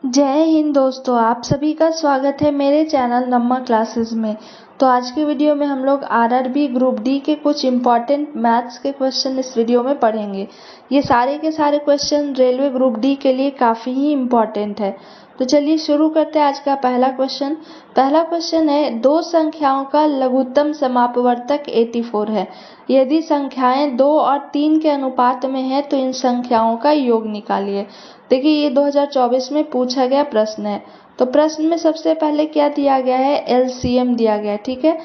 जय हिंद दोस्तों, आप सभी का स्वागत है मेरे चैनल नम्मा क्लासेस में। तो आज की वीडियो में हम लोग आरआरबी ग्रुप डी के कुछ इम्पॉर्टेंट मैथ्स के क्वेश्चन इस वीडियो में पढ़ेंगे। ये सारे के सारे क्वेश्चन रेलवे ग्रुप डी के लिए काफ़ी ही इम्पॉर्टेंट है। तो चलिए शुरू करते हैं आज का पहला क्वेश्चन। पहला क्वेश्चन है, दो संख्याओं का लघुत्तम समापवर्तक 84 है। यदि संख्याएं 2 और 3 के अनुपात में है तो इन संख्याओं का योग निकालिए। देखिए, ये 2024 में पूछा गया प्रश्न है। तो प्रश्न में सबसे पहले क्या दिया गया है, एलसीएम दिया गया है। ठीक है,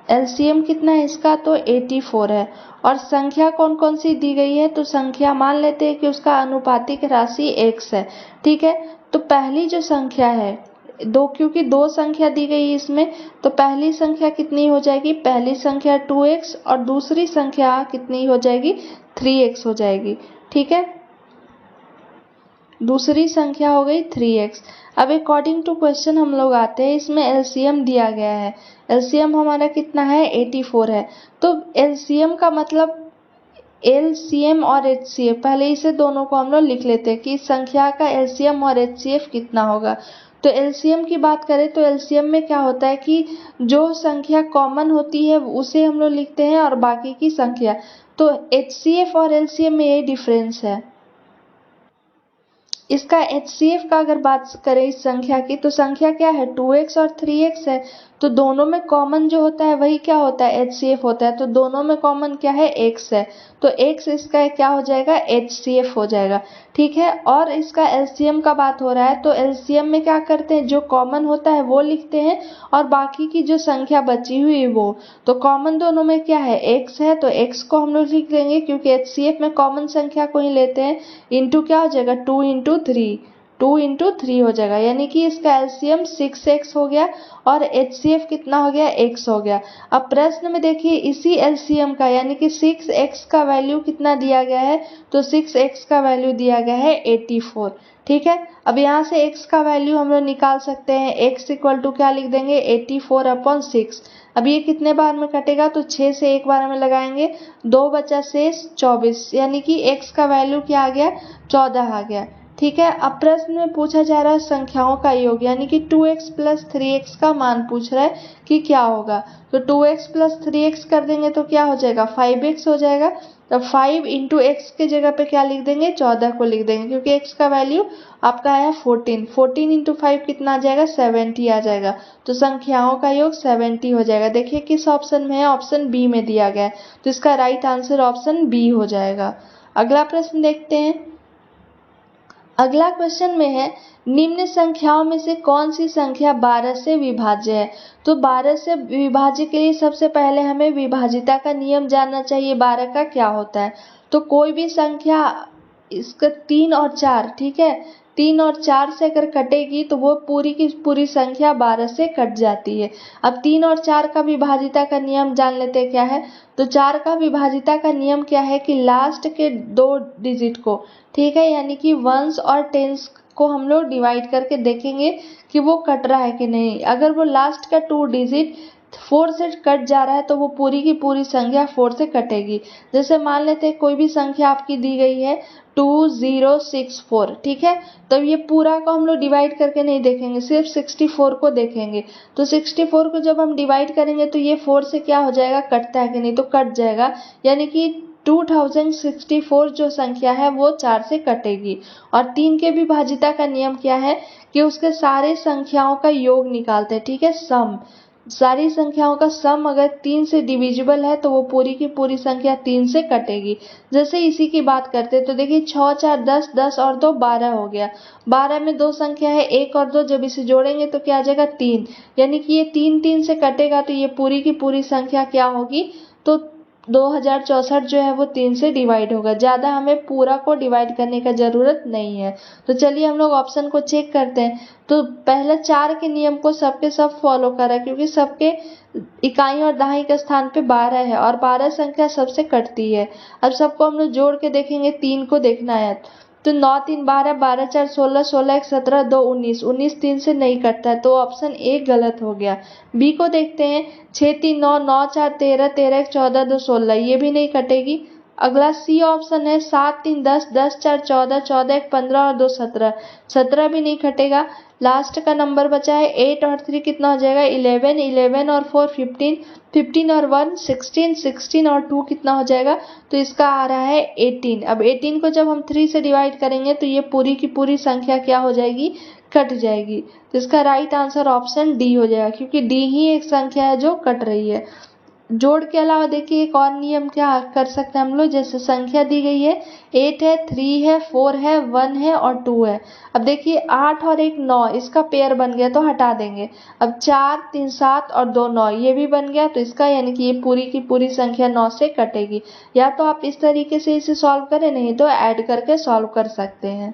एलसीएम कितना है इसका, तो 84 है। और संख्या कौन कौन सी दी गई है, तो संख्या मान लेते हैं कि उसका अनुपातिक राशि x है। ठीक है, तो पहली जो संख्या है दो, क्योंकि दो संख्या दी गई है इसमें, तो पहली संख्या कितनी हो जाएगी, पहली संख्या 2x और दूसरी संख्या कितनी हो जाएगी, 3x हो जाएगी। ठीक है, दूसरी संख्या हो गई 3x। अब अकॉर्डिंग टू क्वेश्चन हम लोग आते हैं, इसमें एलसीएम दिया गया है। एलसीएम हमारा कितना है, 84 है। तो एलसीएम का मतलब एलसीएम और एचसीएफ, पहले इसे दोनों को हम लोग लिख लेते हैं कि इस संख्या का एलसीएम और एचसीएफ कितना होगा। तो एलसीएम की बात करें तो एलसीएम में क्या होता है कि जो संख्या कॉमन होती है उसे हम लोग लिखते हैं और बाकी की संख्या। तो एचसीएफ और एलसीएम में यही डिफरेंस है। इसका एचसीएफ का अगर बात करें इस संख्या की, तो संख्या क्या है, 2x और 3x है। तो दोनों में कॉमन जो होता है वही क्या होता है, एचसीएफ होता है। तो दोनों में कॉमन क्या है, x है। तो x इसका क्या हो जाएगा, एचसीएफ हो जाएगा। ठीक है, और इसका एलसीएम का बात हो रहा है, तो एलसीएम में क्या करते हैं, जो कॉमन होता है वो लिखते हैं और बाकी की जो संख्या बची हुई वो। तो कॉमन दोनों में क्या है, x है, तो x को हम लोग लिख लेंगे क्योंकि एचसीएफ में कॉमन संख्या को ही लेते हैं। इंटू क्या हो जाएगा, 2 इंटू 3, 2 इंटू 3 हो जाएगा, यानी कि इसका एलसीएम 6x हो गया और एचसीएफ कितना हो गया, x हो गया। अब प्रश्न में देखिए इसी एलसीएम का यानी कि 6x का वैल्यू कितना दिया गया है, तो 6x का वैल्यू दिया गया है 84। ठीक है, अब यहाँ से x का वैल्यू हम लोग निकाल सकते हैं। x इक्वल टू क्या लिख देंगे, 84/6। अब ये कितने बार में कटेगा, तो 6 से एक बार में लगाएंगे, 2 बचा शेष 24, यानी कि x का वैल्यू क्या आ गया, 14 आ गया। ठीक है, अब प्रश्न में पूछा जा रहा है संख्याओं का योग, यानी कि 2x प्लस 3x का मान पूछ रहा है कि क्या होगा। तो 2x प्लस 3x कर देंगे तो क्या हो जाएगा, 5x हो जाएगा। तो 5 इंटू एक्स के जगह पे क्या लिख देंगे, 14 को लिख देंगे, क्योंकि x का वैल्यू आपका है 14। 14 इंटू 5 कितना आ जाएगा, 70 आ जाएगा। तो संख्याओं का योग 70 हो जाएगा। देखिए किस ऑप्शन में है, ऑप्शन बी में दिया गया है। तो इसका राइट आंसर ऑप्शन बी हो जाएगा। अगला प्रश्न देखते हैं। अगला क्वेश्चन में है, निम्न संख्याओं में से कौन सी संख्या 12 से विभाज्य है। तो 12 से विभाज्य के लिए सबसे पहले हमें विभाजिता का नियम जानना चाहिए, 12 का क्या होता है। तो कोई भी संख्या इसका 3 और 4, ठीक है, 3 और 4 से अगर कटेगी तो वो पूरी की पूरी संख्या 12 से कट जाती है। अब 3 और 4 का विभाजिता का नियम जान लेते हैं क्या है। तो 4 का विभाजिता का नियम क्या है कि लास्ट के 2 डिजिट को, ठीक है, यानी कि वंस और टेंस को हम लोग डिवाइड करके देखेंगे कि वो कट रहा है कि नहीं। अगर वो लास्ट का 2 डिजिट 4 से कट जा रहा है तो वो पूरी की पूरी संख्या 4 से कटेगी। जैसे मान लेते हैं कोई भी संख्या आपकी दी गई है 2064, ठीक है, तो ये पूरा को हम लोग डिवाइड करके नहीं देखेंगे, सिर्फ 64 को देखेंगे। तो 64 को जब हम डिवाइड करेंगे तो ये 4 से क्या हो जाएगा, कटता है कि नहीं, तो कट जाएगा, यानी कि 2064 जो संख्या है वो 4 से कटेगी। और 3 के विभाजिता का नियम क्या है कि उसके सारे संख्याओं का योग निकालते हैं, ठीक है, सम। सारी संख्याओं का सम अगर 3 से डिविजिबल है तो वो पूरी की पूरी संख्या 3 से कटेगी। जैसे इसी की बात करते हैं तो देखिए 6 4 10, 10 और 2 12 हो गया। 12 में 2 संख्या है 1 और 2, जब इसे जोड़ेंगे तो क्या आ जाएगा, 3, यानी कि ये 3 3 से कटेगा तो ये पूरी की पूरी संख्या क्या होगी, तो 2064 जो है वो 3 से डिवाइड होगा। ज़्यादा हमें पूरा को डिवाइड करने का ज़रूरत नहीं है। तो चलिए हम लोग ऑप्शन को चेक करते हैं। तो पहले 4 के नियम को सबके सब फॉलो करा, क्योंकि सबके इकाई और दहाई के स्थान पे 12 है और 12 संख्या सबसे कटती है। अब सबको हम लोग जोड़ के देखेंगे, 3 को देखना है तो 9 3 12, 12 4 16, 16 1 17, 2 19, 19 3 से नहीं कटता है, तो ऑप्शन ए गलत हो गया। बी को देखते हैं, 6 3 9, 9 4 13, 13 1 14, 2 16, ये भी नहीं कटेगी। अगला सी ऑप्शन है 7 3 10, 10 4 14, 14 1 15 और 2 17, 17 भी नहीं कटेगा। लास्ट का नंबर बचा है 8 और 3 कितना हो जाएगा 11, 11 और 4 15, 15 और 1 16, 16 और 2 कितना हो जाएगा, तो इसका आ रहा है 18। अब 18 को जब हम 3 से डिवाइड करेंगे तो ये पूरी की पूरी संख्या क्या हो जाएगी, कट जाएगी। तो इसका राइट आंसर ऑप्शन डी हो जाएगा, क्योंकि डी ही एक संख्या है जो कट रही है। जोड़ के अलावा देखिए एक और नियम क्या कर सकते हैं हम लोग, जैसे संख्या दी गई है 8 है, 3 है, 4 है, 1 है और 2 है। अब देखिए 8 और 1 9, इसका पेयर बन गया तो हटा देंगे। अब 4 3 7 और 2 9, ये भी बन गया, तो इसका यानी कि ये पूरी की पूरी संख्या 9 से कटेगी। या तो आप इस तरीके से इसे सॉल्व करें, नहीं तो ऐड करके सॉल्व कर सकते हैं।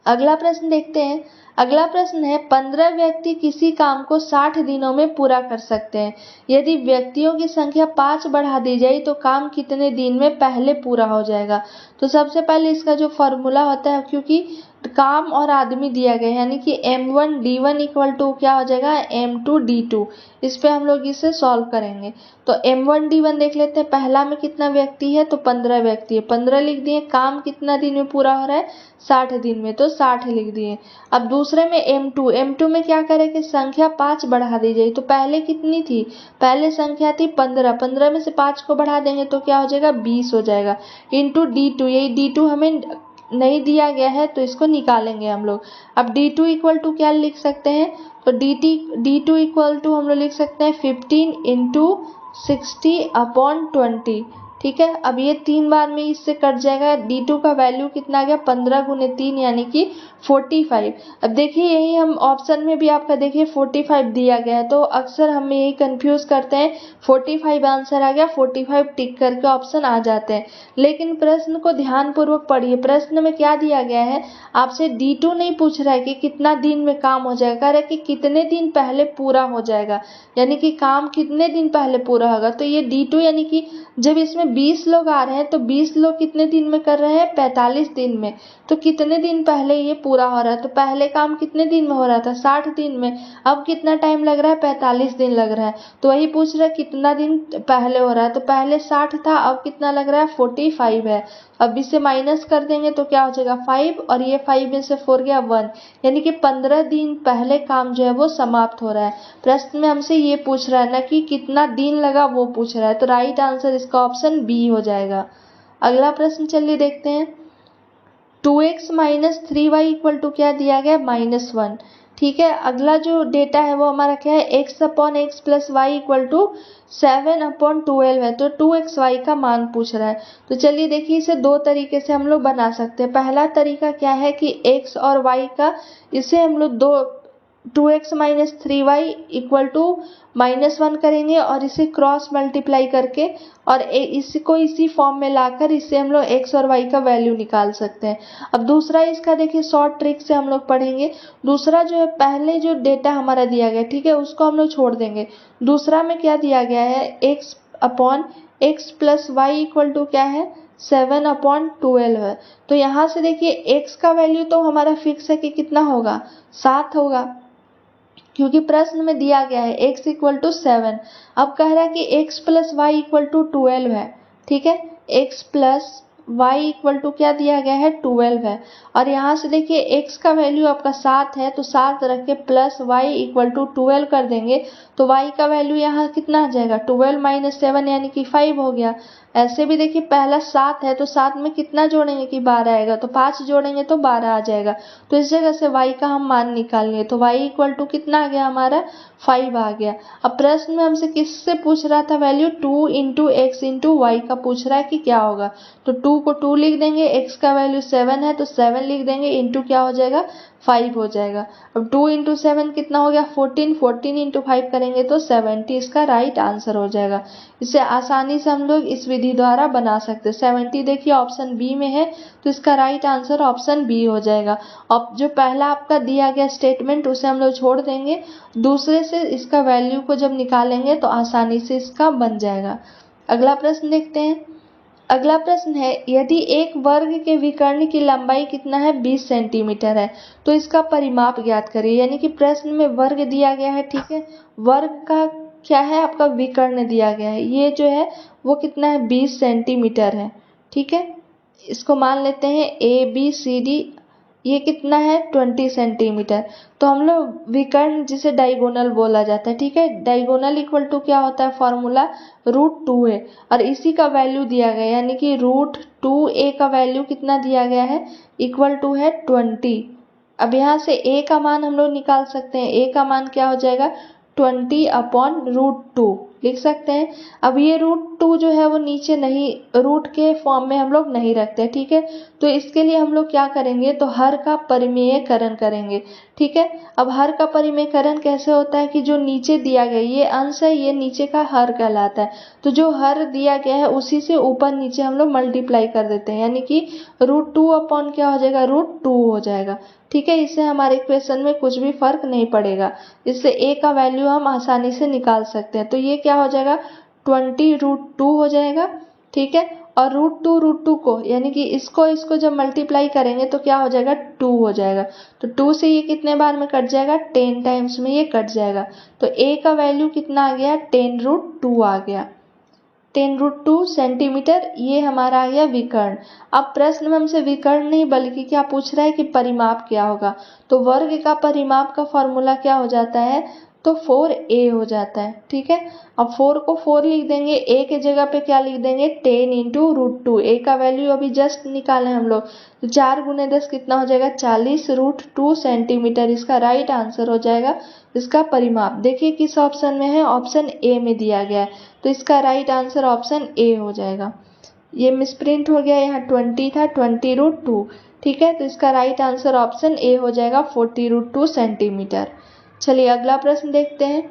अगला प्रश्न देखते हैं। अगला प्रश्न है 15 व्यक्ति किसी काम को 60 दिनों में पूरा कर सकते हैं। यदि व्यक्तियों की संख्या 5 बढ़ा दी जाए तो काम कितने दिन में पहले पूरा हो जाएगा। तो सबसे पहले इसका जो फॉर्मूला होता है, क्योंकि काम और आदमी दिया गया है, यानी कि m1 d1 इक्वल टू क्या हो जाएगा m2 d2। इस पे हम लोग इसे सॉल्व करेंगे। तो m1 d1 देख लेते हैं, पहला में कितना व्यक्ति है, तो 15 व्यक्ति है, 15 लिख दिए। काम कितना दिन में पूरा हो रहा है, 60 दिन में, तो 60 लिख दिए। अब दूसरे में m2 में क्या करें कि संख्या 5 बढ़ा दी जाए। तो पहले कितनी थी, पहले संख्या थी 15, 15 में से 5 को बढ़ा देंगे तो क्या हो जाएगा 20 हो जाएगा, इंटू d2। यही d2 हमें नहीं दिया गया है तो इसको निकालेंगे हम लोग। अब d2 इक्वल टू क्या लिख सकते हैं, तो d2 इक्वल टू हम लोग लिख सकते हैं 15 इंटू 60/20। ठीक है, अब ये 3 बार में इससे कट जाएगा। d2 का वैल्यू कितना आ गया 15 गुने 3 यानी कि 45। अब देखिए यही हम ऑप्शन में भी आपका देखिए 45 दिया गया है, तो अक्सर हम यही कंफ्यूज करते हैं। 45 आंसर आ गया, 45 टिक करके ऑप्शन आ जाते हैं। लेकिन प्रश्न को ध्यान पूर्वक पढ़िए। प्रश्न में क्या दिया गया है, आपसे d2 नहीं पूछ रहा है कि कितना दिन में काम हो जाएगा, कह रहा है कि कितने दिन पहले पूरा हो जाएगा, यानी कि काम कितने दिन पहले पूरा होगा। तो ये d2 यानी कि जब इसमें 20 लोग आ रहे हैं तो 20 लोग कितने दिन में कर रहे हैं, 45 दिन में। तो कितने दिन पहले ये पूरा हो रहा है, तो पहले काम कितने दिन में हो रहा था 60 दिन में। अब कितना टाइम लग रहा है, 45 दिन लग रहा है। तो वही पूछ रहा है कितना दिन पहले हो रहा है, तो पहले 60 था, अब कितना लग रहा है 45 है। अब इसे माइनस कर देंगे तो क्या हो जाएगा 5, और ये 5 में से 4 गया 1, यानी कि 15 दिन पहले काम जो है वो समाप्त हो रहा है। प्रश्न में हमसे ये पूछ रहा है ना कि कितना दिन लगा, वो पूछ रहा है। तो राइट आंसर इसका ऑप्शन बी हो जाएगा। अगला प्रश्न चलिए देखते हैं। 2x minus 3y equal to क्या दिया गया -1। ठीक है, अगला जो डेटा है वो हमारा क्या है x/x plus y equal to 7/12 है। तो 2xy का मान पूछ रहा है। तो चलिए देखिए इसे दो तरीके से हम लोग बना सकते हैं। पहला तरीका क्या है कि x और y का, इसे हम लोग 2x minus 3y equal to -1 करेंगे और इसे क्रॉस मल्टीप्लाई करके और इसको इसी फॉर्म में लाकर इससे हम लोग x और y का वैल्यू निकाल सकते हैं। अब दूसरा इसका देखिए शॉर्ट ट्रिक से हम लोग पढ़ेंगे। दूसरा जो है, पहले जो डेटा हमारा दिया गया ठीक है उसको हम लोग छोड़ देंगे। दूसरा में क्या दिया गया है x/x plus y equal to क्या है 7/12 है। तो यहाँ से देखिए x का वैल्यू तो हमारा फिक्स है कि कितना होगा 7 होगा, क्योंकि प्रश्न में दिया गया है x इक्वल टू 7। अब कह रहा है कि x plus y equal to 12 है। ठीक है, x plus y equal to क्या दिया गया है 12 है। और यहाँ से देखिए x का वैल्यू आपका 7 है, तो 7 रख के प्लस वाई इक्वल टू 12 कर देंगे तो y का वैल्यू यहाँ कितना आ जाएगा 12 माइनस 7 यानी कि 5 हो गया। ऐसे भी देखिए पहला 7 है तो 7 में कितना जोड़ेंगे कि 12 आएगा, तो 5 जोड़ेंगे तो 12 आ जाएगा। तो इस जगह से y का हम मान निकाल लिए, तो y इक्वल टू कितना आ गया हमारा 5 आ गया। अब प्रश्न में हमसे किससे पूछ रहा था value 2 into x into y का पूछ रहा है कि क्या होगा। तो 2 को 2 लिख देंगे, x का वैल्यू 7 है तो 7 लिख देंगे, इंटू क्या हो जाएगा 5 हो जाएगा। अब 2 इंटू 7 कितना हो गया 14, 14 इंटू 5 करेंगे तो 70, इसका राइट आंसर हो जाएगा। इसे आसानी से हम लोग इस विधि द्वारा बना सकते हैं। 70 देखिए ऑप्शन बी में है तो इसका राइट आंसर ऑप्शन बी हो जाएगा। अब जो पहला आपका दिया गया स्टेटमेंट उसे हम लोग छोड़ देंगे, दूसरे से इसका वैल्यू को जब निकालेंगे तो आसानी से इसका बन जाएगा। अगला प्रश्न देखते हैं। अगला प्रश्न है, यदि एक वर्ग के विकर्ण की लंबाई कितना है 20 सेंटीमीटर है तो इसका परिमाप ज्ञात करिए। यानी कि प्रश्न में वर्ग दिया गया है, ठीक है, वर्ग का क्या है आपका विकर्ण दिया गया है, ये जो है वो कितना है 20 सेंटीमीटर है। ठीक है, इसको मान लेते हैं ABCD, ये कितना है 20 सेंटीमीटर। तो हम लोग विकर्ण जिसे डायगोनल बोला जाता है। ठीक है, डायगोनल इक्वल टू क्या होता है, फॉर्मूला √2 है और इसी का वैल्यू दिया गया, यानी कि √2a का वैल्यू कितना दिया गया है, इक्वल टू है 20। अब यहाँ से a का मान हम लोग निकाल सकते हैं, a का मान क्या हो जाएगा 20/√2 लिख सकते हैं। अब ये √2 जो है वो नीचे नहीं, रूट के फॉर्म में हम लोग नहीं रखते। ठीक है, तो इसके लिए हम लोग क्या करेंगे, तो हर का परिमेयकरण करेंगे। ठीक है, अब हर का परिमेयकरण कैसे होता है कि जो नीचे दिया गया ये अंश है, ये नीचे का हर कहलाता है। तो जो हर दिया गया है उसी से ऊपर नीचे हम लोग मल्टीप्लाई कर देते हैं, यानी कि √2 अपॉन क्या हो जाएगा, √2 हो जाएगा। ठीक है, इससे हमारे इक्वेशन में कुछ भी फर्क नहीं पड़ेगा, इससे a का वैल्यू हम आसानी से निकाल सकते हैं। तो ये क्या हो जाएगा 20√2 हो जाएगा। ठीक है, और √2 को यानी कि इसको जब मल्टीप्लाई करेंगे तो क्या हो जाएगा 2 हो जाएगा। तो 2 से ये कितने बार में कट जाएगा, 10 टाइम्स में ये कट जाएगा। तो a का वैल्यू कितना आ गया, 10√2 आ गया, 10√2 सेंटीमीटर। ये हमारा आ गया विकर्ण। अब प्रश्न में हमसे विकर्ण नहीं बल्कि क्या पूछ रहा है कि परिमाप क्या होगा। तो वर्ग का परिमाप का फॉर्मूला क्या हो जाता है, तो 4a हो जाता है। ठीक है, अब 4 को 4 लिख देंगे, a के जगह पे क्या लिख देंगे 10 × √2। a का वैल्यू अभी जस्ट निकाले हम लोग, तो 4 × 10 कितना हो जाएगा 40√2 सेंटीमीटर। इसका राइट आंसर हो जाएगा इसका परिमाप। देखिए किस ऑप्शन में है, ऑप्शन ए में दिया गया है, तो इसका राइट आंसर ऑप्शन ए हो जाएगा। ये मिसप्रिंट हो गया, यहाँ 20 था, 20√2। ठीक है, तो इसका राइट आंसर ऑप्शन ए हो जाएगा 40√2 सेंटीमीटर। चलिए अगला प्रश्न देखते हैं।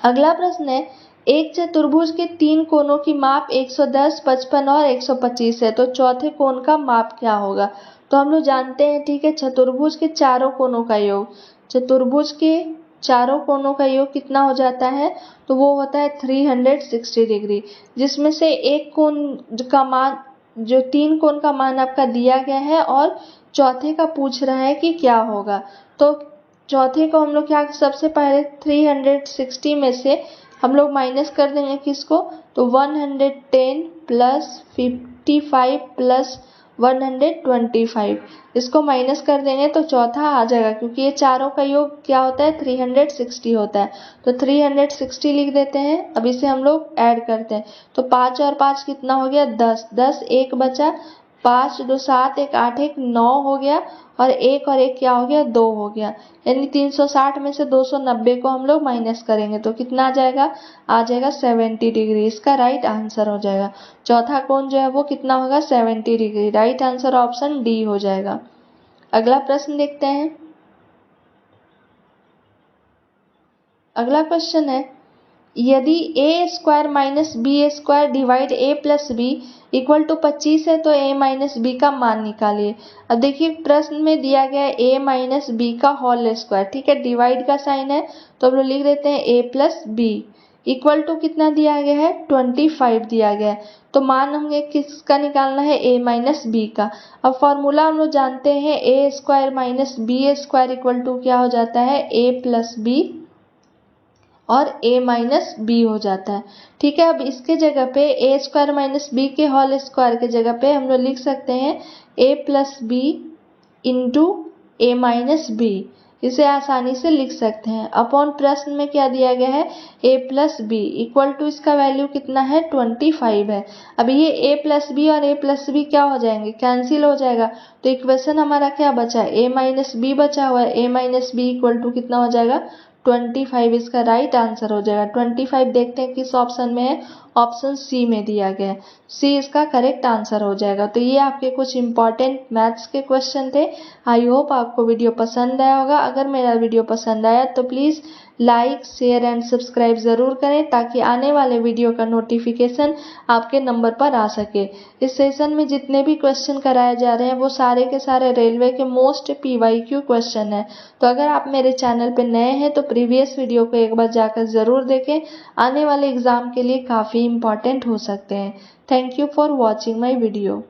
अगला प्रश्न है, एक चतुर्भुज के 3 कोणों की माप 110, 55 और 125 है, तो चौथे कोण का माप क्या होगा। तो हम लोग जानते हैं, ठीक है, चतुर्भुज के चारों कोणों का योग, चतुर्भुज के चारों कोणों का योग कितना हो जाता है, तो वो होता है 360 डिग्री, जिसमें से एक कोण का मान, जो 3 कोण का मान आपका दिया गया है और चौथे का पूछ रहा है कि क्या होगा। तो चौथे को हम लोग क्या, सबसे पहले 360 में से हम लोग माइनस कर देंगे किसको, तो 110 + 55 + 125, इसको माइनस कर देंगे तो चौथा आ जाएगा, क्योंकि ये चारों का योग क्या होता है 360 होता है। तो 360 लिख देते हैं। अब इसे हम लोग ऐड करते हैं, तो 5 और 5 कितना हो गया 10, 10 एक बचा, 5 2 7 1 8 1 9 हो गया, और 1 और 1 क्या हो गया 2 हो गया। यानी 360 में से 290 को हम लोग माइनस करेंगे तो कितना आ जाएगा 70 डिग्री। इसका राइट आंसर हो जाएगा, चौथा कोण जो है वो कितना होगा 70 degree. Right answer option D हो जाएगा। अगला प्रश्न देखते हैं। अगला क्वेश्चन है, यदि a² - b² divide a + b equal to 25 है तो a - b का मान निकालिए। अब देखिए प्रश्न में दिया गया है a - b का होल स्क्वायर। ठीक है, डिवाइड का साइन है तो हम लोग लिख देते हैं a + b इक्वल टू कितना दिया गया है 25 दिया गया है। तो मान हमें किसका निकालना है a - b का। अब फॉर्मूला हम लोग जानते हैं a² - b² इक्वल टू क्या हो जाता है a + b और a - b हो जाता है। ठीक है, अब इसके जगह पे a² - b के होल स्क्वायर के जगह पे हम लोग लिख सकते हैं a + b × a - b, इसे आसानी से लिख सकते हैं। अपॉन प्रश्न में क्या दिया गया है a + b इक्वल टू, इसका वैल्यू कितना है 25 है। अब ये a + b और a + b क्या हो जाएंगे, कैंसिल हो जाएगा। तो इक्वेशन हमारा क्या बचा है a - b बचा हुआ है, a - b इक्वल टू कितना हो जाएगा 25। इसका राइट आंसर हो जाएगा 25। देखते हैं किस ऑप्शन में है, ऑप्शन सी में दिया गया है, सी इसका करेक्ट आंसर हो जाएगा। तो ये आपके कुछ इंपॉर्टेंट मैथ्स के क्वेश्चन थे। आई होप आपको वीडियो पसंद आया होगा। अगर मेरा वीडियो पसंद आया तो please like, share and subscribe ज़रूर करें, ताकि आने वाले वीडियो का नोटिफिकेशन आपके नंबर पर आ सके। इस सेशन में जितने भी क्वेश्चन कराए जा रहे हैं वो सारे के सारे रेलवे के मोस्ट PYQ क्वेश्चन है। तो अगर आप मेरे चैनल पर नए हैं तो प्रीवियस वीडियो को एक बार जाकर ज़रूर देखें, आने वाले एग्ज़ाम के लिए काफ़ी इम्पॉर्टेंट हो सकते हैं। Thank you for watching my video.